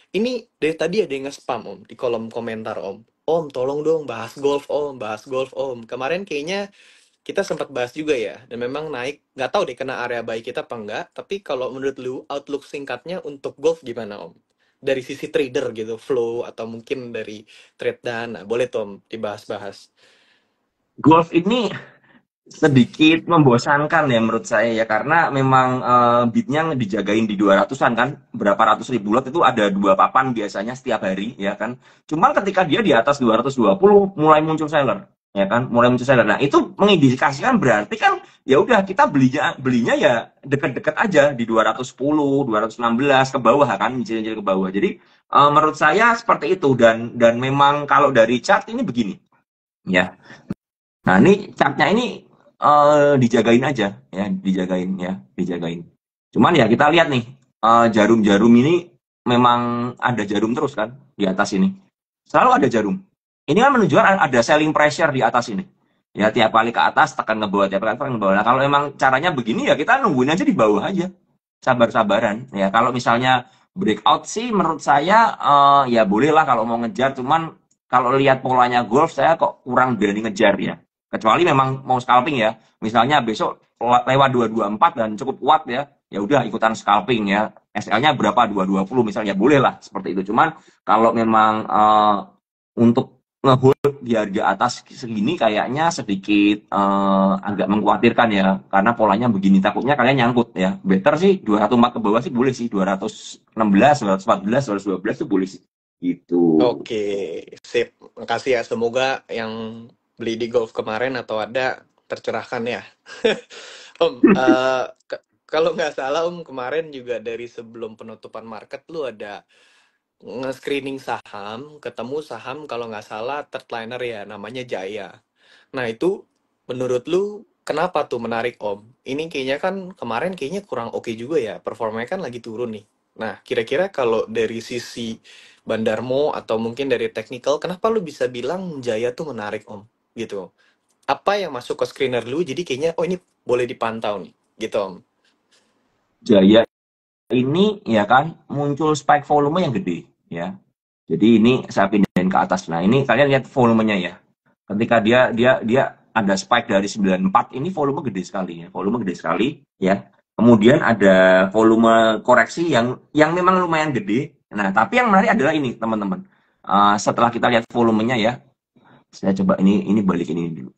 Ini dari tadi ada yang nge-spam Om di kolom komentar Om. Om, tolong dong bahas golf Om, bahas golf Om. Kemarin kayaknya kita sempat bahas juga ya, dan memang naik, nggak tahu deh kena area baik kita apa enggak, tapi kalau menurut lu, outlook singkatnya untuk golf gimana Om? Dari sisi trader gitu, flow, atau mungkin dari trade dana, boleh tuh Om dibahas-bahas. Golf ini sedikit membosankan ya menurut saya ya karena memang beatnya dijagain di 200-an kan berapa ratus ribu lot itu ada dua papan biasanya setiap hari ya kan cuman ketika dia di atas 220 mulai muncul seller ya kan mulai muncul seller nah itu mengindikasikan berarti kan ya udah kita belinya belinya ya deket-deket aja di 210 216 ke bawah kan nyicil ke bawah jadi menurut saya seperti itu dan memang kalau dari chart ini begini ya. Nah, ini catnya ini dijagain aja ya, dijagain ya, dijagain. Cuman ya kita lihat nih, jarum-jarum ini memang ada jarum terus kan di atas ini. Selalu ada jarum. Ini kan menunjukkan ada selling pressure di atas ini. Ya tiap kali ke atas tekan ke bawah, tiap kali tekan ke bawah. Nah, kalau emang caranya begini ya kita nungguin aja di bawah aja. Sabar-sabaran. Ya kalau misalnya breakout sih menurut saya ya bolehlah kalau mau ngejar, cuman kalau lihat polanya golf saya kok kurang berani ngejar ya. Kecuali memang mau scalping ya. Misalnya besok lewat 224 dan cukup kuat ya. Ya udah ikutan scalping ya. SL-nya berapa 220 misalnya boleh lah seperti itu. Cuman kalau memang untuk ngehold di harga atas segini kayaknya sedikit agak mengkhawatirkan ya karena polanya begini takutnya kalian nyangkut ya better sih 204 ke bawah sih boleh sih 216 214 212 tuh boleh sih gitu. Oke, sip. Makasih ya, semoga yang beli di golf kemarin atau ada tercerahkan ya. Om, kalau nggak salah Om kemarin juga dari sebelum penutupan market lu ada nge-screening saham, ketemu saham kalau nggak salah third liner ya, namanya Jaya. Nah itu menurut lu kenapa tuh menarik Om? Ini kayaknya kan kemarin kayaknya kurang oke juga ya, performanya kan lagi turun nih. Nah kira-kira kalau dari sisi Bandarmo atau mungkin dari technical, kenapa lu bisa bilang Jaya tuh menarik Om? Gitu. Apa yang masuk ke screener lu, jadi kayaknya oh ini boleh dipantau nih, gitu Om. Jaya ini ya kan muncul spike volume yang gede ya jadi ini saya pindahin ke atas nah ini kalian lihat volumenya ya ketika dia ada spike dari 94 ini volume gede sekali ya volume gede sekali ya kemudian ada volume koreksi yang memang lumayan gede nah tapi yang menarik adalah ini teman-teman. Setelah kita lihat volumenya ya saya coba ini balik ini dulu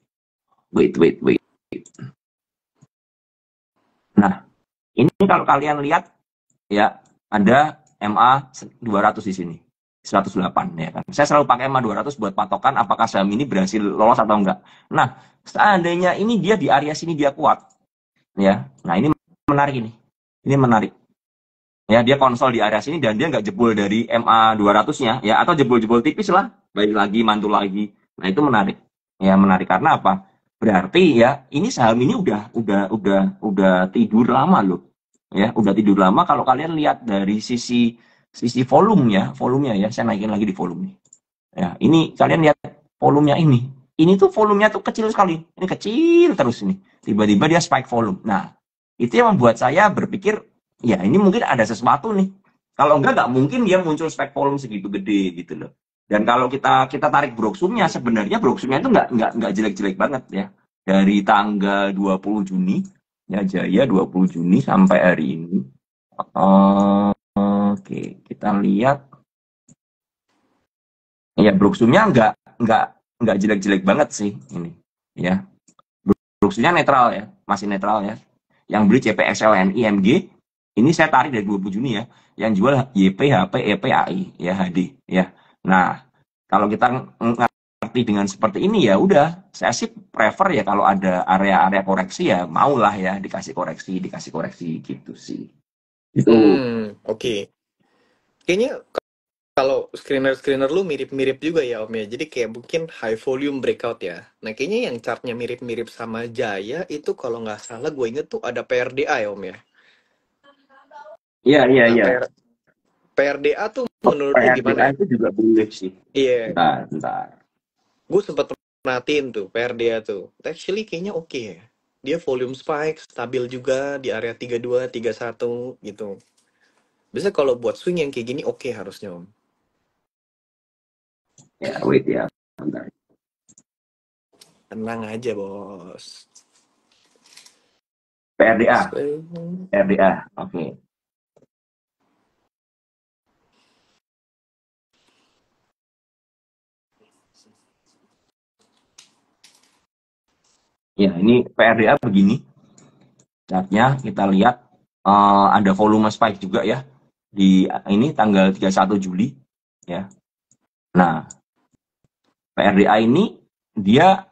wait nah ini kalau kalian lihat ya ada MA 200 di sini 108 ya kan saya selalu pakai MA 200 buat patokan apakah saham ini berhasil lolos atau enggak nah seandainya ini dia di area sini dia kuat ya nah menarik ini menarik ya dia konsol di area sini dan dia nggak jebol dari MA 200-nya ya atau jebol-jebol tipis lah balik lagi mantul lagi nah itu menarik ya menarik karena apa berarti ya ini saham ini udah tidur lama loh ya udah tidur lama kalau kalian lihat dari sisi sisi volumenya ya saya naikin lagi di volume ya ini kalian lihat volumenya ini tuh volumenya tuh kecil sekali ini kecil terus ini tiba-tiba dia spike volume nah itu yang membuat saya berpikir ya ini mungkin ada sesuatu nih kalau enggak mungkin dia muncul spike volume segitu gede gitu loh dan kalau kita tarik broksumnya sebenarnya broksumnya itu nggak jelek-jelek banget ya dari tanggal 20 Juni ya Jaya 20 Juni sampai hari ini. Oke, kita lihat ya broksumnya nggak nggak jelek-jelek banget sih ini ya broksumnya netral ya masih netral ya yang beli CPXLN IMG ini saya tarik dari 20 Juni ya yang jual YP HP EP AI ya HD ya nah kalau kita ngerti dengan seperti ini ya udah saya sih prefer ya kalau ada area-area koreksi ya maulah ya dikasih koreksi gitu sih itu. Oke. Kayaknya kalau screener-screener lu mirip-mirip juga ya Om ya. Jadi kayak mungkin high volume breakout ya. Nah kayaknya yang chartnya mirip-mirip sama Jaya itu kalau nggak salah gue inget tuh ada PRDA ya Om ya. Iya iya Nah iya. PRDA tuh Oh, menurut lu gimana PRDA ya? itu juga boleh sih. Iya, Bentar. gue sempet perhatiin tuh PRDA tuh. Actually kayaknya oke ya. Dia volume spike, stabil juga di area 32, 31 gitu. Biasanya kalau buat swing yang kayak gini oke harusnya Om. Ya, wait ya. Bentar. Tenang aja bos. PRDA, Swing. PRDA. Oke. Ya, ini PRDA begini. Chartnya kita lihat ada volume spike juga ya di ini tanggal 31 Juli ya. Nah, PRDA ini dia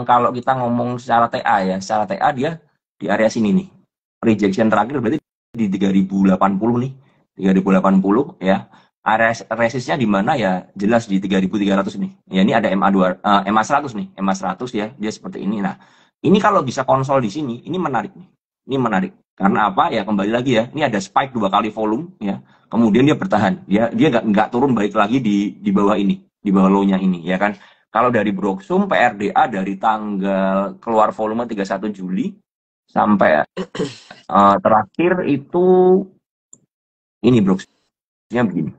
kalau kita ngomong secara TA ya, secara TA dia di area sini nih. Rejection terakhir berarti di 3080 nih. 3080 ya. Area resistnya di mana ya jelas di 3300 nih. Ya ini ada MA 100 nih, MA 100 ya. Dia seperti ini. Nah, ini kalau bisa konsol di sini, ini menarik nih. Ini menarik. Karena apa? Ya kembali lagi ya. Ini ada spike 2 kali volume ya. Kemudian dia bertahan. Dia nggak turun balik lagi di bawah ini, di bawah low-nya ini ya kan. Kalau dari Broksum PRDA dari tanggal keluar volume 31 Juli sampai terakhir itu ini Broksumnya begini.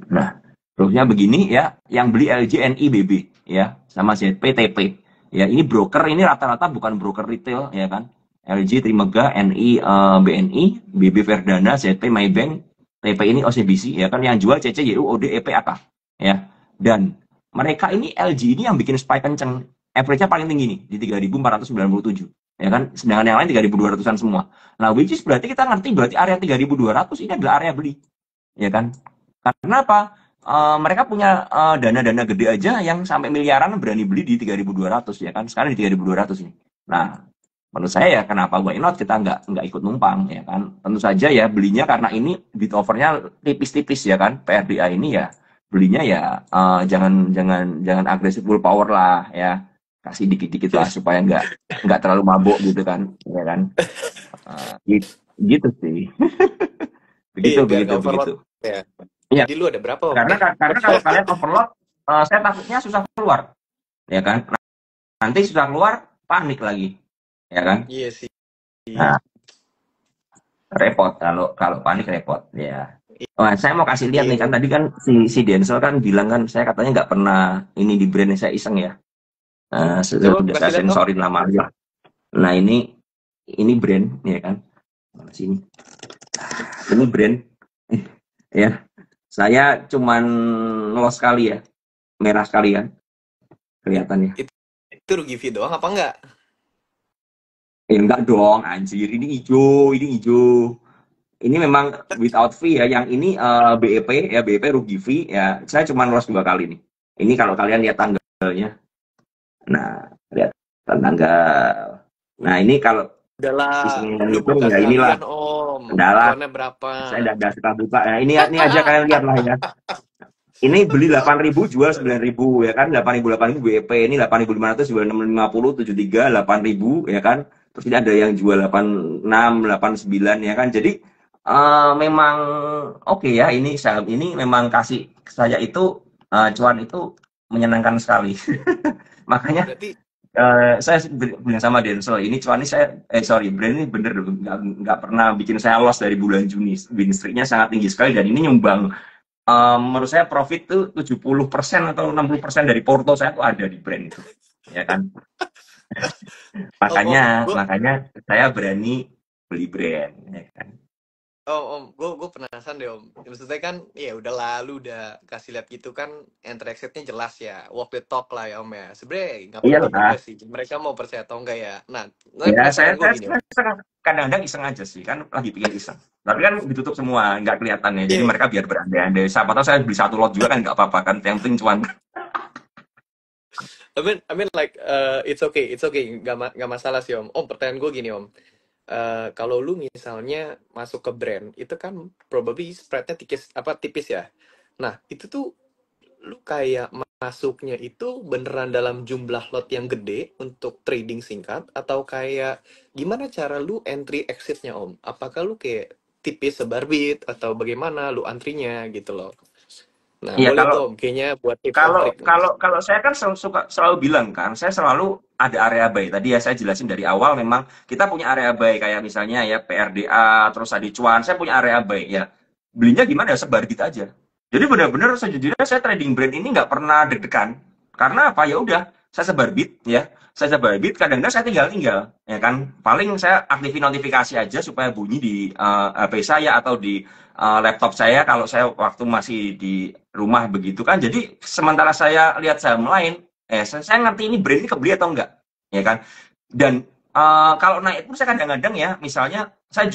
Nah, Broksumnya begini ya, yang beli LJ NIBB ya, sama ZPTP. Ya, ini broker ini rata-rata bukan broker retail ya kan. LJ Trimega, NI BNI, BB Verdana, ZP Maybank, TP ini OCBC ya kan yang jual CC YU OD EP AK ya. Dan mereka ini LG ini yang bikin spike kenceng. Average-nya paling tinggi nih di 3.497 ya kan. Sedangkan yang lain 3.200-an semua. Nah, which is berarti kita ngerti berarti area 3.200 ini adalah area beli ya kan. Karena apa? Mereka punya dana-dana gede aja yang sampai miliaran berani beli di 3.200 ya kan. Sekarang di 3.200 nih. Nah, menurut saya ya kenapa why not kita nggak ikut numpang ya kan. Tentu saja ya belinya karena ini bid overnya tipis-tipis ya kan. PRDA ini ya belinya ya jangan jangan jangan agresif full power lah ya. Kasih dikit-dikit lah supaya nggak terlalu mabuk gitu kan ya kan. Gitu sih. Iya Begitu biar begitu nggak overload begitu. ya. Iya, Jadi lu ada berapa Om? karena kalau kalian overload, saya takutnya susah keluar, ya kan? Nanti susah keluar, panik lagi, ya kan? Iya sih. Nah, repot kalau kalau panik repot, ya. Wah, saya mau kasih lihat nih kan Iya. tadi kan si Denzel kan bilang kan saya katanya nggak pernah ini di brand saya iseng ya. Coba Sudah saya kasih lihat Om. sensorin lama aja. Nah ini brand ya kan? Mana sini? Ini brand ya. Saya cuman los sekali ya, merah sekali kan kelihatannya. Itu rugi fee doang apa enggak? Enggak dong, anjir. Ini hijau, ini hijau. Ini memang without fee ya. Yang ini BEP ya, BEP rugi fee ya. Saya cuma loss 2 kali nih. Ini kalau kalian lihat tanggalnya. Nah, lihat tanggal. Nah, ini kalau Udahlah, iseng lu itu buka ya inilah. sekalian Om. Adalah Cuannya berapa? saya tidak suka buka. Nah, ini aja kalian lihat lah ya. Ini beli 8.000 jual 9.000 ya kan. 8.000 BEP ini 8.500 jual 650 73 8.000 ya kan. Terus ini ada yang jual 86 89 ya kan. Jadi memang oke ya ini saham ini memang kasih saya itu cuan itu menyenangkan sekali. Makanya Berarti saya bilang sama Denzel ini cuan ini saya sorry brand ini bener nggak pernah bikin saya loss dari bulan Juni. Win streaknya sangat tinggi sekali dan ini nyumbang menurut saya profit tuh 70% atau 60% dari porto saya tuh ada di brand itu. Ya kan? Om, Makanya gue makanya saya berani beli brand ya kan. gue penasaran deh Om. Maksudnya kan, ya udah lalu udah kasih lihat gitu kan, entry exit-nya jelas ya, walk the talk lah ya Om ya. Sebenarnya nggak penting juga Iyalah. sih, mereka mau percaya atau enggak ya. Nah Ya penasaran saya gue saya gini Om. kadang-kadang iseng aja sih kan lagi bikin iseng. Tapi kan ditutup semua, nggak kelihatan ya. Jadi Iya, mereka biar berandai-andai. Siapa tahu saya beli satu lot juga kan nggak apa-apa kan. Yang penting cuan. I mean like it's okay, nggak masalah sih Om. Om pertanyaan gue gini Om. Kalau lu misalnya masuk ke brand, itu kan probably spreadnya tipis ya. Nah itu tuh lu kayak masuknya itu beneran dalam jumlah lot yang gede untuk trading singkat atau kayak gimana cara lu entry exitnya Om? Apakah lu kayak tipis sebar bit atau bagaimana lu antrinya gitu loh? Nah, Iya, boleh kalau tuh Om, kayaknya buat tips and Kalau trick nih. kalau kalau saya kan selalu bilang kan, saya selalu ada area buy. Tadi ya saya jelasin dari awal memang kita punya area buy kayak misalnya ya PRDA, terus tadi cuan, saya punya area buy ya. Belinya gimana ya sebar gitu aja. Jadi benar-benar sejujurnya saya trading brand ini nggak pernah deg-degan. Karena apa? Ya udah, saya sebar bit ya. Saya sebar bit, kadang-kadang saya tinggal-tinggal ya kan. Paling saya aktifin notifikasi aja supaya bunyi di HP saya atau di laptop saya kalau saya waktu masih di rumah begitu kan. Jadi sementara saya lihat saham lain, saya ngerti ini brand ini kebeli atau enggak, ya kan. Dan kalau naik pun saya kadang-kadang ya, misalnya saya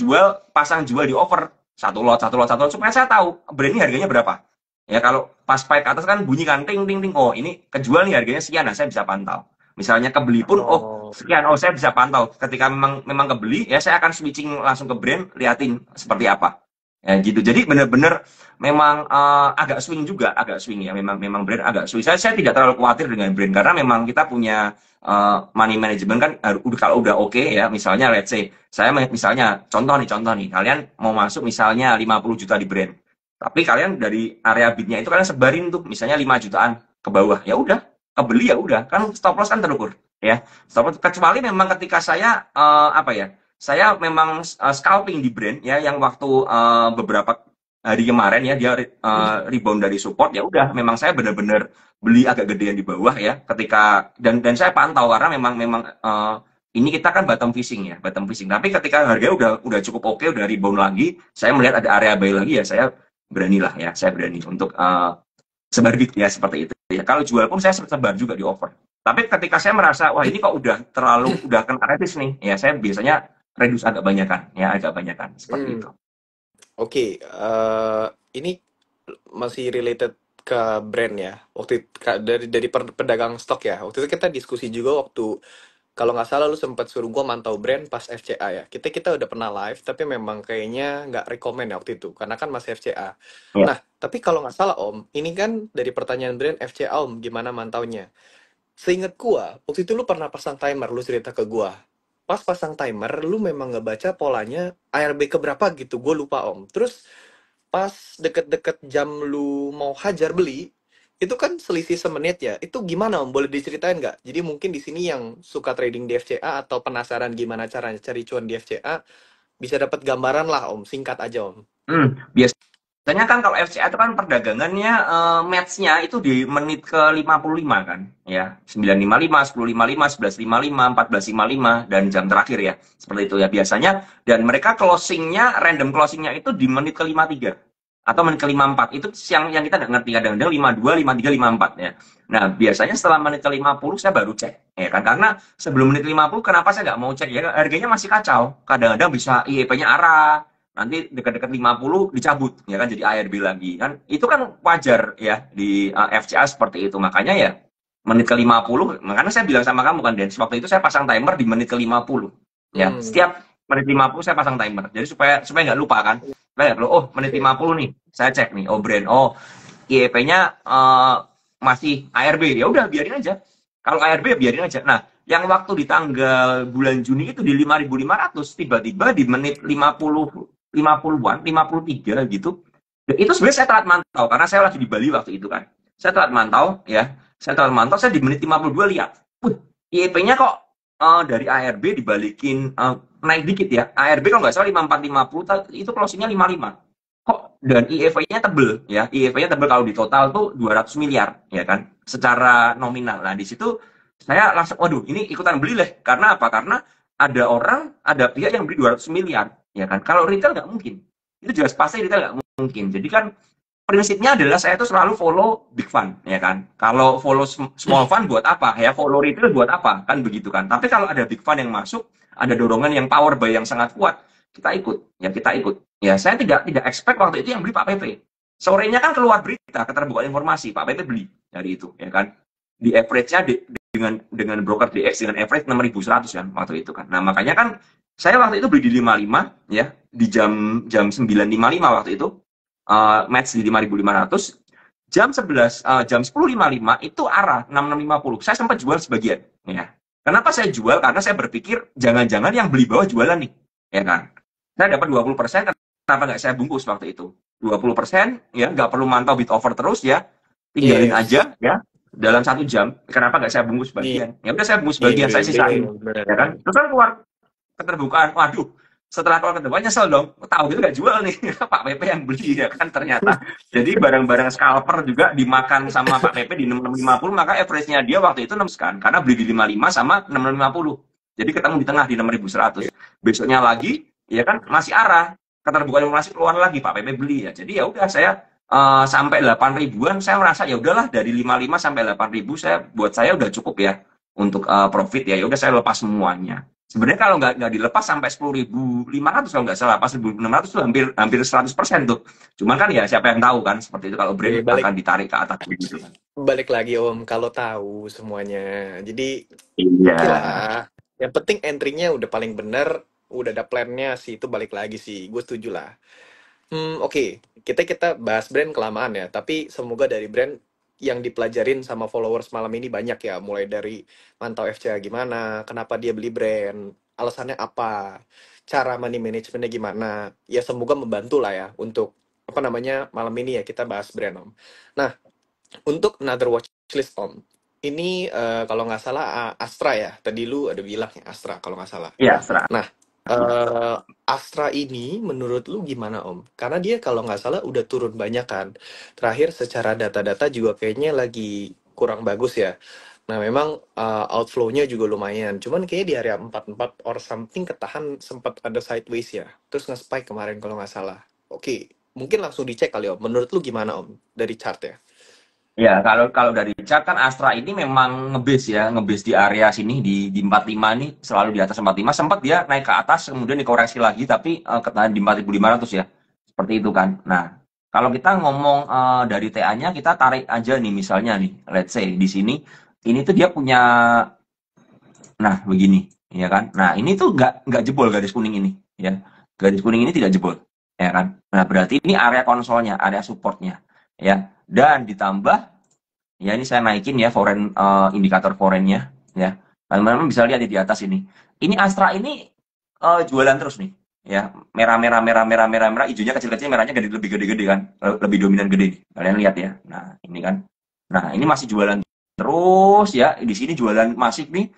pasang jual di offer satu lot supaya saya tahu brand ini harganya berapa. Ya kalau pas spike ke atas kan bunyi kan ting ting ting, oh ini kejual nih harganya sekian, nah saya bisa pantau. Misalnya kebeli pun, oh Oh, sekian, oh saya bisa pantau. Ketika memang memang kebeli, ya saya akan switching langsung ke brand, liatin seperti apa. Ya gitu. Jadi benar-benar memang agak swing juga, agak swing ya. Memang memang brand agak swing. Saya tidak terlalu khawatir dengan brand karena memang kita punya money management kan kalau udah oke ya. Misalnya let's say saya misalnya contoh nih, kalian mau masuk misalnya 50 juta di brand. Tapi kalian dari area bidnya itu kalian sebarin tuh misalnya 5 jutaan ke bawah. Ya udah, kebeli ya udah. Kan stop loss kan terukur ya. Stop loss kecuali memang ketika saya apa ya? Saya memang scalping di brand ya yang waktu beberapa hari kemarin ya dia rebound dari support ya udah memang saya benar-benar beli agak gedean di bawah ya ketika dan saya pantau karena memang memang ini kita kan bottom fishing tapi ketika harganya udah cukup oke udah rebound lagi saya melihat ada area buy lagi ya saya beranilah ya saya berani untuk sebar bid ya seperti itu ya kalau jual pun saya sebar juga di offer tapi ketika saya merasa wah ini kok udah kena resist nih ya saya biasanya reduce agak banyakan ya agak banyakan seperti itu. hmm. Oke, ini masih related ke brand ya. Dari pedagang stok ya. Waktu itu kita diskusi juga waktu kalau nggak salah lu sempat suruh gua mantau brand pas FCA ya. Kita udah pernah live, tapi memang kayaknya nggak rekomen ya waktu itu, karena kan masih FCA. Ya. Nah, tapi kalau nggak salah Om, ini kan dari pertanyaan brand FCA Om, gimana mantaunya? Seingat gua, waktu itu lu pernah pasang timer, lu cerita ke gua. Pas pasang timer, lu memang nggak baca polanya ARB keberapa gitu, gue lupa Om. Terus pas deket-deket jam lu mau hajar beli, itu kan selisih semenit ya. Itu gimana Om? Boleh diceritain nggak? Jadi mungkin di sini yang suka trading di FCA atau penasaran gimana caranya cari cuan di FCA, bisa dapat gambaran lah Om. Singkat aja Om. Biasanya kan kalau FCA itu kan perdagangannya match-nya itu di menit ke 55 kan ya 9.55, 10.55, 11.55, 14.55 dan jam terakhir ya seperti itu ya biasanya dan mereka random closingnya itu di menit ke 53 atau menit ke 54 itu yang kita nggak ngerti kadang-kadang 52, 53, 54 ya nah biasanya setelah menit ke 50 saya baru cek ya kan karena sebelum menit 50 kenapa saya nggak mau cek ya harganya masih kacau kadang-kadang bisa IEP-nya arah nanti dekat-dekat 50 dicabut ya kan jadi ARB lagi kan itu kan wajar ya di FCA seperti itu makanya ya menit ke 50 makanya saya bilang sama kamu kan Dens waktu itu saya pasang timer di menit ke 50 ya Hmm. setiap menit 50 saya pasang timer jadi supaya supaya nggak lupa kan supaya nggak lupa oh menit Oke. 50 nih saya cek nih oh brand oh IEP-nya masih ARB ya udah biarin aja kalau ARB ya biarin aja nah yang waktu di tanggal bulan Juni itu di 5.500 tiba-tiba di menit 50-an, 53 gitu. Dan itu sebenarnya saya telat mantau karena saya lagi di Bali waktu itu kan. Saya telat mantau ya. Saya telat mantau saya di menit 52 lihat. IEP-nya kok dari ARB dibalikin naik dikit ya. ARB kalau nggak salah 5450 itu closingnya 55. Kok dan IEV-nya tebel ya. IEV-nya tebel kalau di total tuh 200 miliar ya kan secara nominal. Nah, di situ saya langsung waduh ini ikutan beli lah. Karena apa? Karena ada pihak yang beli 200 miliar ya kan. Kalau retail nggak mungkin. Itu jelas pasti retail nggak mungkin. Jadi kan prinsipnya adalah saya tuh selalu follow big fund ya kan. Kalau follow small fund buat apa? Ya follow retail buat apa? Kan begitu kan. Tapi kalau ada big fund yang masuk, ada dorongan yang power buy yang sangat kuat, kita ikut. Ya kita ikut. Ya saya tidak expect waktu itu yang beli Pak PP. Sorenya kan keluar berita, keterbukaan informasi, Pak PP beli dari itu ya kan. Di average-nya dengan broker DX dengan average 6.100 kan waktu itu kan. Nah, makanya kan saya waktu itu beli di 55 ya, di jam jam 9.55 waktu itu match di 5.500 jam 10.55 itu arah 6.650 saya sempat jual sebagian ya kenapa saya jual karena saya berpikir jangan-jangan yang beli bawah jualan nih ya kan saya dapat 20% kenapa nggak saya bungkus waktu itu 20%, ya nggak perlu mantau bid over terus ya, tinggalin Yes. aja ya dalam 1 jam. Kenapa nggak saya bungkus Iya, bagian? Ya udah saya bungkus iya bagian, saya bener, sisain, bener, ya kan? bener. Terus kan keluar keterbukaan, waduh, setelah keluar keterbukaan nyesel dong, tahu gitu nggak jual nih, Pak PP yang beli ya kan ternyata. Jadi barang-barang scalper juga dimakan sama Pak PP di 6650, maka average-nya dia waktu itu 6 kan, karena beli di 55 sama 6650. Jadi ketemu di tengah di 6100. Besoknya lagi, ya kan masih arah, keterbukaan informasi keluar lagi, Pak PP beli ya. Jadi ya udah saya sampai 8 ribuan, saya merasa ya udahlah dari 55 sampai 8 ribu saya buat saya udah cukup ya untuk profit ya. Ya udah saya lepas semuanya. Sebenarnya kalau nggak dilepas sampai 10.500 kalau nggak salah, pas 1.600 tuh hampir hampir 100% tuh. Cuman kan ya siapa yang tahu kan seperti itu kalau brand Balik akan ditarik ke atas begitu kan. balik lagi Om, kalau tahu semuanya. Jadi Iya, oke lah. Yang penting entry-nya udah paling bener, udah ada plan-nya sih, itu balik lagi sih. Gue setuju lah. Oke. Kita bahas brand kelamaan ya, tapi semoga dari brand yang dipelajarin sama followers malam ini banyak ya, mulai dari mantau FCA gimana, kenapa dia beli brand, alasannya apa, cara money managementnya gimana. Ya semoga membantu lah ya untuk apa namanya malam ini ya kita bahas brand Om. Nah, untuk another watchlist Om, ini kalau nggak salah Astra ya. Tadi lu ada bilang ya Astra kalau nggak salah. iya serah. Nah, eh Astra ini menurut lu gimana Om? Karena dia kalau nggak salah udah turun banyak kan. Terakhir secara data-data juga kayaknya lagi kurang bagus ya. Nah, memang outflow-nya juga lumayan. Cuman kayaknya di area 44 or something ketahan sempat ada sideways ya. Terus nge-spike kemarin kalau nggak salah. Oke, mungkin langsung dicek kali Om. Menurut lu gimana Om dari chart ya? Ya, kalau kalau dari chart kan Astra ini memang ngebase ya, ngebase di area sini di 45 nih, selalu di atas 45. Sempat dia naik ke atas, kemudian dikoreksi lagi, tapi ketahan di 4.500 ya. Seperti itu kan. Nah, kalau kita ngomong dari TA-nya, kita tarik aja nih misalnya nih, let's say di sini, ini tuh dia punya, nah begini, ya kan. Nah, ini tuh nggak jebol garis kuning ini, ya. Garis kuning ini tidak jebol, ya kan. Nah, berarti ini area konsolnya, area supportnya, ya. Dan ditambah ya ini saya naikin ya indikator foreignnya ya. Teman-teman bisa lihat di atas ini. Ini Astra ini jualan terus nih ya. Merah merah merah merah merah merah, hijaunya kecil-kecil, merahnya gede, lebih gede-gede kan. Lebih dominan gede nih. Kalian lihat ya. Nah, ini kan. Nah, ini masih jualan terus ya. Di sini jualan masif nih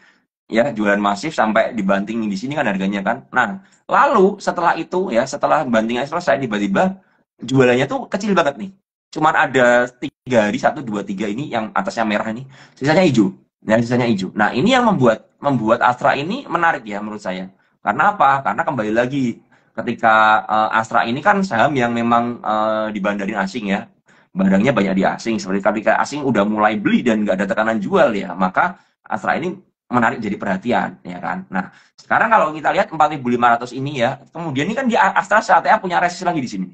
ya, jualan masif sampai dibanting di sini kan harganya kan. Nah, lalu setelah itu ya, setelah bantingnya selesai tiba-tiba jualannya tuh kecil banget nih. Cuman ada 3 hari, 1, 2, 3 ini yang atasnya merah ini, sisanya hijau. Ya, sisanya hijau. Nah, ini yang membuat membuat Astra ini menarik ya menurut saya. Karena apa? Karena kembali lagi ketika Astra ini kan saham yang memang dibandarin asing ya. Barangnya banyak di asing. Seperti ketika asing udah mulai beli dan nggak ada tekanan jual ya, maka Astra ini menarik jadi perhatian ya kan. Nah, sekarang kalau kita lihat 4.500 ini ya, kemudian ini kan di Astra SATA punya resist lagi di sini.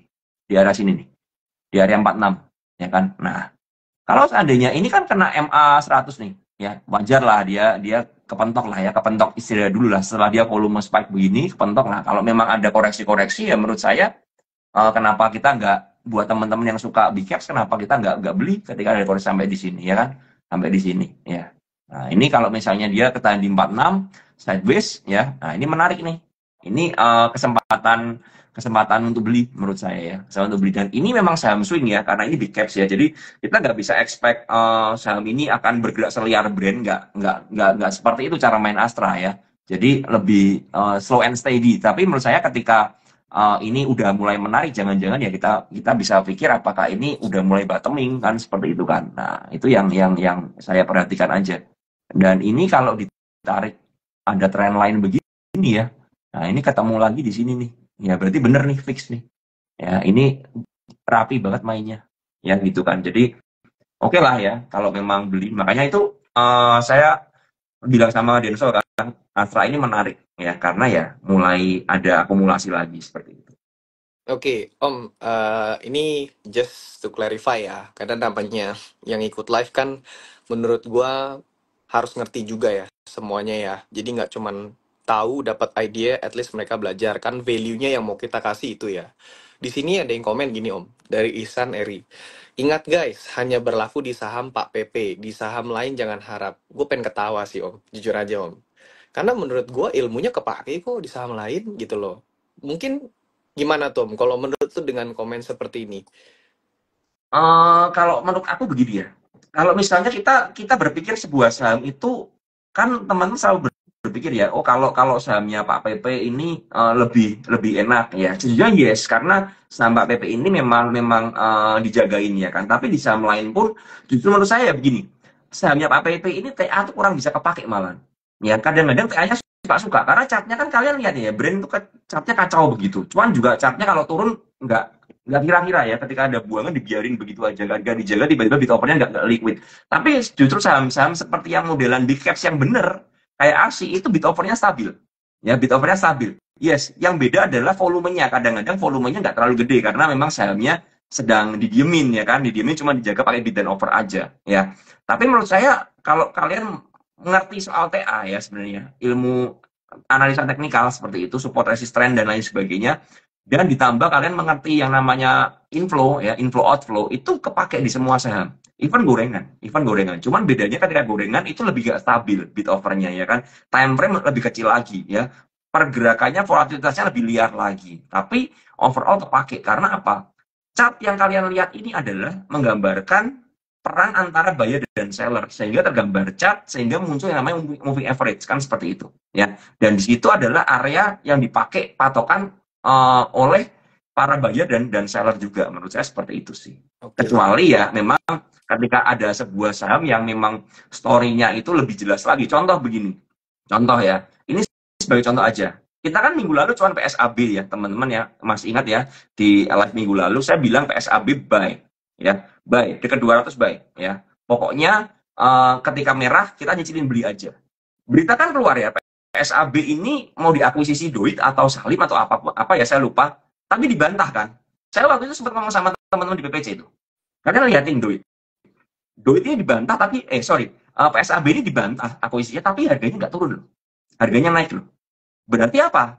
Di area sini nih, di area 46 ya kan. Nah, kalau seandainya ini kan kena MA 100 nih, ya wajar lah dia dia kepentok lah ya, kepentok istirahat dulu lah setelah dia volume spike begini, kepentok lah. Kalau memang ada koreksi-koreksi ya menurut saya kenapa kita nggak buat teman-teman yang suka big caps, kenapa kita nggak beli ketika ada koreksi sampai di sini ya kan, sampai di sini ya. Nah ini kalau misalnya dia ketahan di 46 sideways ya, nah ini menarik nih. Ini kesempatan kesempatan untuk beli menurut saya ya, kesempatan untuk beli. Dan ini memang saham swing ya, karena ini big caps ya, jadi kita nggak bisa expect saham ini akan bergerak seliar brand, nggak seperti itu cara main Astra ya. Jadi lebih slow and steady. Tapi menurut saya ketika ini udah mulai menarik, jangan-jangan ya kita kita bisa pikir apakah ini udah mulai bottoming kan seperti itu kan. Nah, itu yang saya perhatikan aja. Dan ini kalau ditarik ada tren lain begini ya. Nah, ini ketemu lagi di sini nih. Ya berarti bener nih fix nih. Ya, ini rapi banget mainnya. Ya gitu kan. Jadi oke lah ya kalau memang beli. Makanya itu saya bilang sama Denso kan, Astra ini menarik ya karena ya mulai ada akumulasi lagi seperti itu. Oke, Om, ini just to clarify ya, karena namanya yang ikut live kan, menurut gua harus ngerti juga ya semuanya ya. Jadi nggak cuman tahu dapat idea, at least mereka belajar kan value-nya yang mau kita kasih itu ya. Di sini ada yang komen gini Om, dari Ihsan Eri. Ingat guys, hanya berlaku di saham Pak PP, di saham lain jangan harap. Gue pengen ketawa sih Om, jujur aja Om. Karena menurut gua ilmunya kepake kok di saham lain gitu loh. Mungkin Gimana Tom? Kalau menurut tuh dengan komen seperti ini? Kalau menurut aku begini ya, kalau misalnya kita kita berpikir sebuah saham itu, kan teman-teman selalu berpikir ya, oh kalau kalau sahamnya Pak PP ini lebih lebih enak ya. Sejujurnya yes, karena saham Pak PP ini memang memang dijagain ya kan. Tapi di saham lain pun justru menurut saya ya begini, sahamnya Pak PP ini TA tuh kurang bisa kepake malah. Ya kadang-kadang TA-nya suka-suka karena chartnya kan kalian lihat ya, brand itu chartnya kacau begitu. Cuman juga chartnya kalau turun nggak nggak kira-kira ya, ketika ada buangan dibiarin begitu aja, nggak dijaga, tiba-tiba bid offernya nggak liquid. Tapi justru saham-saham seperti yang modelan big caps yang bener kayak ASI itu bid offernya stabil, ya bid offernya stabil. Yes, yang beda adalah volumenya. Kadang-kadang volumenya nggak terlalu gede karena memang sahamnya sedang didiemin ya kan, didiemin cuma dijaga pakai bid dan offer aja ya. Tapi menurut saya kalau kalian mengerti soal TA ya, sebenarnya ilmu analisa teknikal seperti itu, support resistance dan lain sebagainya, dan ditambah kalian mengerti yang namanya inflow ya, inflow outflow itu kepake di semua saham. Even gorengan. Cuman bedanya ketika gorengan itu lebih gak stabil bid overnya ya kan. Time frame lebih kecil lagi ya. Pergerakannya volatilitasnya lebih liar lagi. Tapi overall kepake karena apa? Chart yang kalian lihat ini adalah menggambarkan peran antara buyer dan seller sehingga tergambar chart sehingga muncul yang namanya moving average kan seperti itu ya. Dan di situ adalah area yang dipakai patokan oleh para buyer dan seller juga. Menurut saya seperti itu sih. Oke. Kecuali ya memang ketika ada sebuah saham yang memang story-nya itu lebih jelas lagi. Contoh begini. Contoh ya. Ini sebagai contoh aja. Kita kan minggu lalu cuma PSAB ya, teman-teman ya. Masih ingat ya, di live minggu lalu saya bilang PSAB buy. Ya, buy. Dekat 200 buy. Ya. Pokoknya ketika merah kita nyicilin beli aja. Berita kan keluar ya, PSAB ini mau diakuisisi Doit atau Salim atau apa ya saya lupa, tapi dibantah kan. Saya waktu itu sempat ngomong sama teman-teman di PPC itu. Kalian lihatin Doit. Doit ini dibantah tapi sorry, PSAB ini dibantah akuisisinya tapi harganya nggak turun loh. Harganya naik loh. Berarti apa?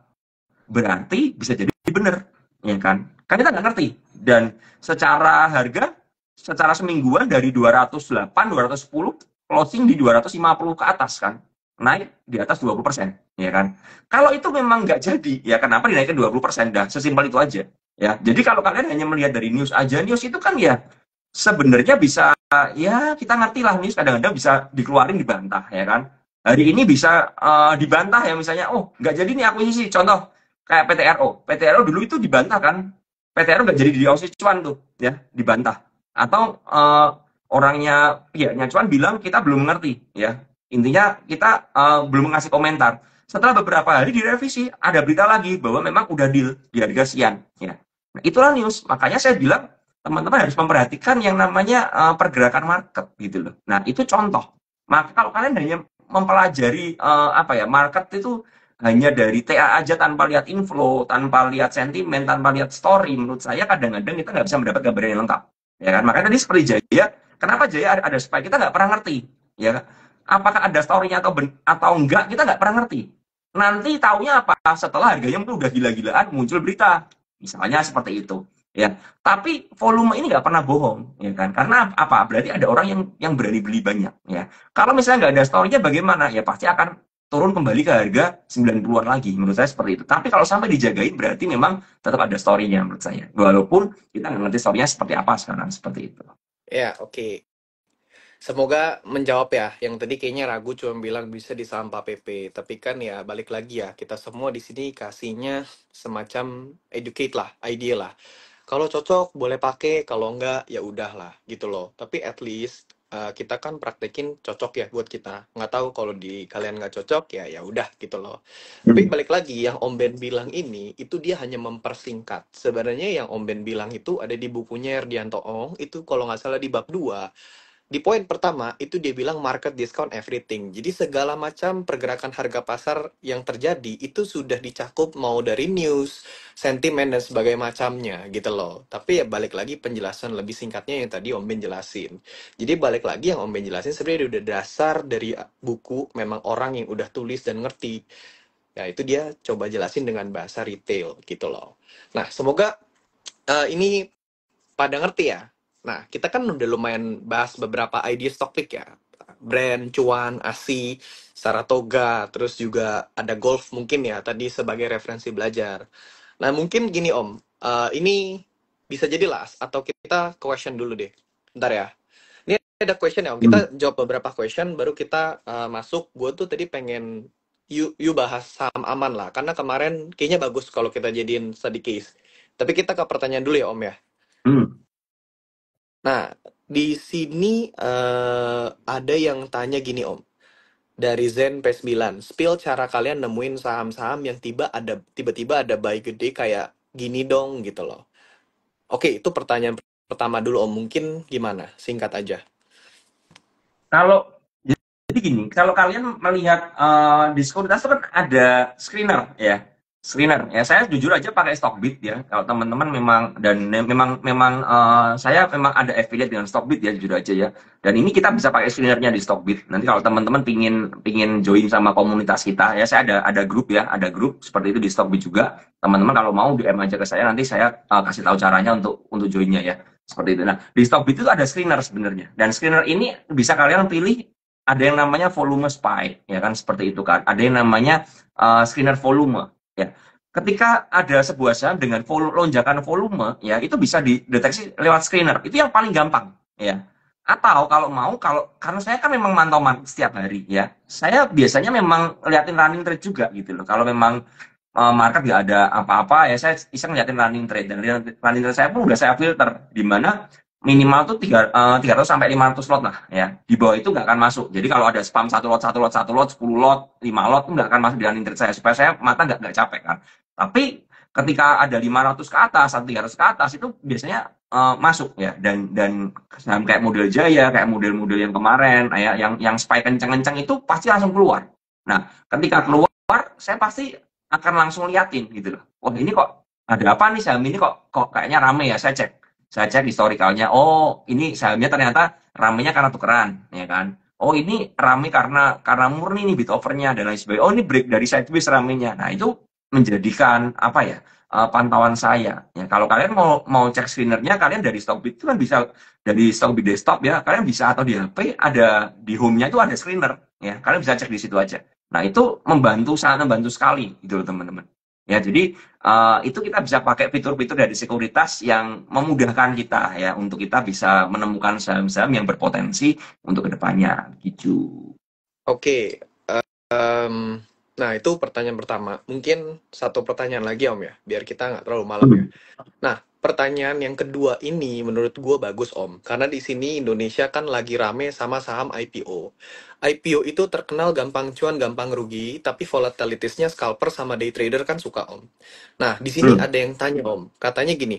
Berarti bisa jadi benar, ya kan? Kan kita nggak ngerti. Dan secara harga, secara semingguan dari 208, 210, closing di 250 ke atas kan. Naik di atas 20%, ya kan? Kalau itu memang nggak jadi, ya kenapa dinaikin 20%? Dah, sesimpel itu aja. Ya, jadi kalau kalian hanya melihat dari news aja, news itu kan ya sebenarnya bisa, ya kita ngerti lah, news kadang-kadang bisa dikeluarin dibantah, ya kan? Hari ini bisa dibantah ya, misalnya, oh nggak jadi nih akuisisi, contoh kayak PTRO. PTRO dulu itu dibantah kan. PTRO nggak jadi di OSIS Cuan tuh, ya, dibantah. Atau orangnya pihaknya Cuan bilang kita belum mengerti, ya. Intinya kita belum ngasih komentar. Setelah beberapa hari direvisi, ada berita lagi bahwa memang udah deal di harga sekian, ya. Nah, itulah news. Makanya saya bilang teman-teman harus memperhatikan yang namanya pergerakan market gitu loh. Nah, itu contoh. Maka kalau kalian hanya mempelajari apa ya, market itu hanya dari TA aja tanpa lihat inflow, tanpa lihat sentimen, tanpa lihat story, menurut saya kadang-kadang kita nggak bisa mendapat gambaran yang lengkap. Ya kan? Makanya tadi seperti Jaya, kenapa Jaya ada spike? Kita nggak pernah ngerti. Ya, apakah ada story-nya atau enggak, kita nggak pernah ngerti. Nanti taunya apa? Setelah harganya udah gila-gilaan, muncul berita. Misalnya seperti itu. Ya, tapi volume ini nggak pernah bohong, ya kan? Karena apa? Berarti ada orang yang berani beli banyak, ya. Kalau misalnya nggak ada story-nya bagaimana? Ya pasti akan turun kembali ke harga 90-an lagi. Menurut saya seperti itu. Tapi kalau sampai dijagain berarti memang tetap ada story-nya menurut saya. Walaupun kita nggak ngerti story-nya seperti apa sekarang. Seperti itu. Ya, oke. Semoga menjawab ya. Yang tadi kayaknya ragu cuma bilang bisa di saham Pak PP. Tapi kan ya balik lagi ya. Kita semua di sini kasihnya semacam educate lah, idea lah. Kalau cocok boleh pakai, kalau enggak ya udahlah gitu loh. Tapi at least kita kan praktekin cocok ya buat kita. Nggak tahu kalau di kalian nggak cocok ya ya udah gitu loh. Tapi Hmm. balik lagi yang Om Ben bilang ini itu dia hanya mempersingkat. Sebenarnya yang Om Ben bilang itu ada di bukunya Erdianto Ong itu kalau nggak salah di bab 2 di poin pertama, itu dia bilang market discount everything. Jadi segala macam pergerakan harga pasar yang terjadi itu sudah dicakup mau dari news, sentimen, dan sebagainya macamnya gitu loh. Tapi ya balik lagi penjelasan lebih singkatnya yang tadi Om Ben jelasin. Jadi balik lagi yang Om Ben jelasin sebenarnya udah dasar dari buku, memang orang yang udah tulis dan ngerti. Ya itu dia coba jelasin dengan bahasa retail gitu loh. Nah semoga ini pada ngerti ya. Nah, kita kan udah lumayan bahas beberapa idea stock pick ya. Brand, Cuan, ASI, Saratoga, terus juga ada Golf mungkin ya tadi sebagai referensi belajar. Nah, mungkin gini Om, ini bisa jadi last atau kita question dulu deh. Bentar ya. Ini ada question ya Om. Hmm. Kita jawab beberapa question baru kita masuk. Gue tuh tadi pengen you bahas saham aman lah, karena kemarin kayaknya bagus kalau kita jadiin study case. Tapi kita ke pertanyaan dulu ya Om ya. Hmm. Nah, di sini ada yang tanya gini Om. Dari Zen P9, spill cara kalian nemuin saham-saham yang tiba-tiba ada buy gede kayak gini dong gitu loh. Oke, itu pertanyaan pertama dulu Om. Mungkin gimana? Singkat aja. Kalau jadi gini, kalau kalian melihat di sekuritas itu kan ada screener ya, screener ya. Saya jujur aja pakai Stockbit ya. Kalau teman-teman memang dan memang memang saya memang ada affiliate dengan Stockbit ya, jujur aja ya. Dan ini kita bisa pakai screenernya di Stockbit. Nanti kalau teman-teman pingin join sama komunitas kita ya, saya ada grup ya, ada grup seperti itu di Stockbit juga. Teman-teman kalau mau DM aja ke saya, nanti saya kasih tahu caranya untuk joinnya ya. Seperti itu. Nah, di Stockbit itu ada screener sebenarnya. Dan screener ini bisa kalian pilih, ada yang namanya volume spy ya kan, seperti itu kan, ada yang namanya screener volume ya. Ketika ada sebuah saham dengan lonjakan volume ya, itu bisa dideteksi lewat screener, itu yang paling gampang ya. Atau kalau mau, kalau karena saya kan memang mantau market setiap hari ya, saya biasanya memang liatin running trade juga gitu loh. Kalau memang market nggak ada apa-apa ya, saya iseng liatin running trade, dan running trade saya pun udah saya filter di mana minimal tuh 300 sampai 500 lot lah ya. Di bawah itu nggak akan masuk. Jadi kalau ada spam satu lot, 10 lot, 5 lot, itu nggak akan masuk di running trade saya, supaya saya mata nggak capek kan. Tapi ketika ada 500 ke atas atau 300 ke atas, itu biasanya masuk ya. Dan saham kayak model Jaya, kayak model-model yang kemarin ya, yang spike kenceng-kenceng itu pasti langsung keluar. Nah, ketika keluar, saya pasti akan langsung liatin gitu loh. Wah, ini kok ada apa nih, saham ini kok kayaknya rame ya. Saya cek historikalnya. Oh, ini sahamnya ternyata ramenya karena tukeran, ya kan? Oh, ini rame karena murni nih bid overnya dan lain sebagainya. Oh, ini break dari sideways ramenya. Nah, itu menjadikan apa ya? Pantauan saya. Ya, kalau kalian mau cek screenernya, kalian dari Stockbit itu kan bisa, dari Stockbit desktop ya. Kalian bisa, atau di HP ada di home-nya itu ada screener, ya. Kalian bisa cek di situ aja. Nah, itu sangat membantu sekali gitu loh teman-teman. Ya, jadi itu kita bisa pakai fitur-fitur dari sekuritas yang memudahkan kita ya, untuk kita bisa menemukan saham-saham yang berpotensi untuk kedepannya gitu. Oke, nah itu pertanyaan pertama. Mungkin satu pertanyaan lagi Om ya, biar kita nggak terlalu malam ya. Nah, pertanyaan yang kedua ini menurut gue bagus Om, karena di sini Indonesia kan lagi rame sama saham IPO. IPO itu terkenal gampang cuan, gampang rugi, tapi volatilitasnya scalper sama day trader kan suka Om. Nah, di sini Hmm. ada yang tanya Om, katanya gini,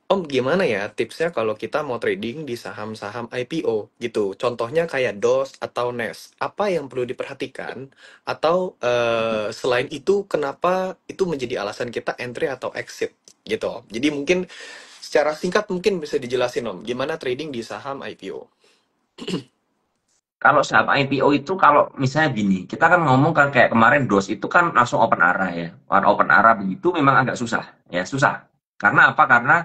Om gimana ya tipsnya kalau kita mau trading di saham-saham IPO gitu? Contohnya kayak DOS atau NES. Apa yang perlu diperhatikan? Atau selain itu kenapa itu menjadi alasan kita entry atau exit gitu Om. Jadi mungkin secara singkat mungkin bisa dijelasin Om, gimana trading di saham IPO? Kalau saham IPO itu, kalau misalnya gini, kita kan ngomong kan kayak kemarin DOS itu kan langsung open arah ya. Kalau open arah begitu memang agak susah ya, susah. Karena apa? Karena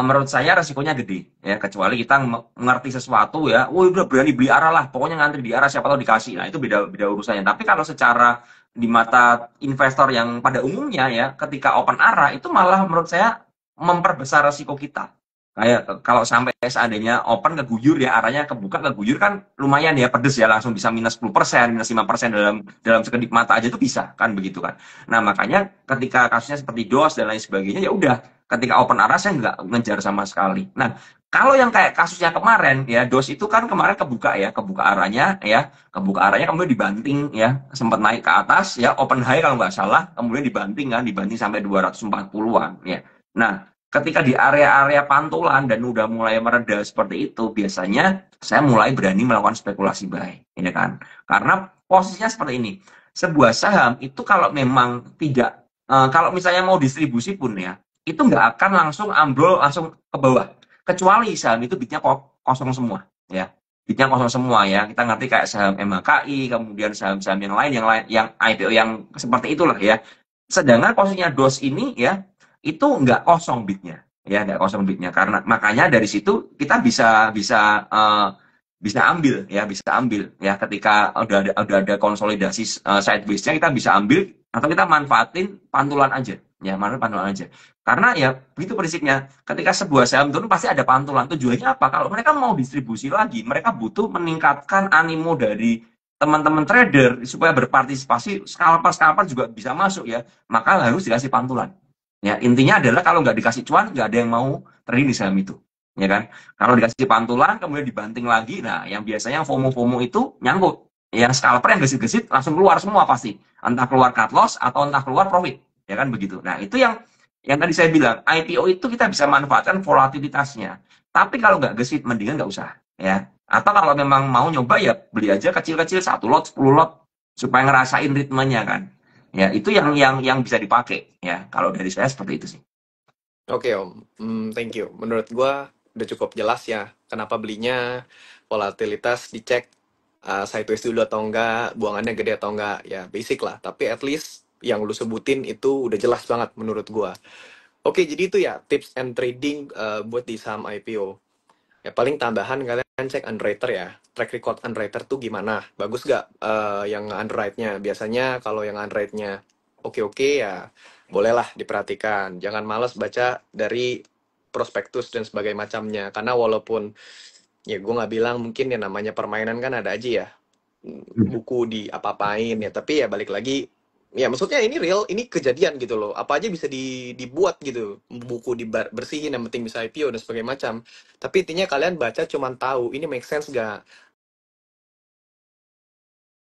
menurut saya resikonya gede ya, kecuali kita mengerti sesuatu ya. Oh, udah berani beli arah lah, pokoknya ngantri di arah, siapa tahu dikasih. Nah, itu beda beda urusannya. Tapi kalau secara di mata investor yang pada umumnya ya, ketika open arah itu malah menurut saya memperbesar resiko kita. Kayak kalau sampai seandainya open keguyur ya, arahnya kebuka keguyur kan lumayan ya, pedes ya, langsung bisa minus 10%, minus 5% dalam dalam sekedip mata aja tuh bisa kan, begitu kan. Nah, makanya ketika kasusnya seperti DOS dan lain sebagainya, ya udah, ketika open arah saya nggak ngejar sama sekali. Nah, kalau yang kayak kasusnya kemarin ya, DOS itu kan kemarin kebuka ya, kebuka arahnya kemudian dibanting ya, sempat naik ke atas ya, open high kalau nggak salah, kemudian dibanting sampai 240-an ya. Nah, ketika di area-area pantulan dan udah mulai mereda seperti itu, biasanya saya mulai berani melakukan spekulasi buy, ini kan. Karena posisinya seperti ini. Sebuah saham itu kalau memang tidak, kalau misalnya mau distribusi pun ya, itu nggak akan langsung ambrol langsung ke bawah. Kecuali saham itu bitnya kosong semua, ya. Bitnya kosong semua ya. Kita ngerti kayak saham MHKI, kemudian saham-saham yang IPO yang seperti itulah ya. Sedangkan posisinya DOS ini ya, itu nggak kosong bitnya ya, nggak kosong bitnya, karena makanya dari situ kita bisa bisa bisa ambil ya, ketika udah ada konsolidasi sideways-nya, kita bisa ambil atau kita manfaatin pantulan aja Ya, manuver pantulan aja. Karena ya begitu prinsipnya. Ketika sebuah saham turun pasti ada pantulan. Tujuannya apa? Kalau mereka mau distribusi lagi, mereka butuh meningkatkan animo dari teman-teman trader supaya berpartisipasi, scalper-scalper juga bisa masuk ya. Maka harus dikasih pantulan. Ya, intinya adalah kalau nggak dikasih cuan, nggak ada yang mau trading di saham itu. Ya kan? Kalau dikasih pantulan, kemudian dibanting lagi, nah yang biasanya FOMO-FOMO itu nyangkut. Yang scalper yang gesit-gesit langsung keluar semua pasti. Entah keluar cut loss atau entah keluar profit, ya kan begitu. Nah itu yang tadi saya bilang IPO itu kita bisa manfaatkan volatilitasnya. Tapi kalau nggak gesit, mendingan nggak usah, ya. Atau kalau memang mau nyoba ya beli aja kecil-kecil 1 lot, 10 lot supaya ngerasain ritmenya kan. Ya itu yang bisa dipakai ya. Kalau dari saya seperti itu sih. Oke Om, thank you. Menurut gua udah cukup jelas ya kenapa belinya, volatilitas dicek, sideways dulu atau enggak, buangannya gede atau enggak, ya basic lah. Tapi at least yang lu sebutin itu udah jelas banget menurut gua. Oke, jadi itu ya tips and trading buat di saham IPO. Ya paling tambahan kalian cek underwriter ya. Track record underwriter tuh gimana? Bagus gak yang underwrite-nya? Biasanya kalau yang underwrite-nya oke-oke ya bolehlah diperhatikan. Jangan males baca dari prospektus dan sebagainya macamnya. Karena walaupun ya gue nggak bilang mungkin ya namanya permainan kan ada aja ya buku di apa-apain ya, tapi ya balik lagi ya maksudnya ini real, ini kejadian gitu loh, apa aja bisa dibuat gitu, buku dibersihin yang penting bisa IPO dan sebagainya macam. Tapi intinya kalian baca cuman tahu ini make sense gak,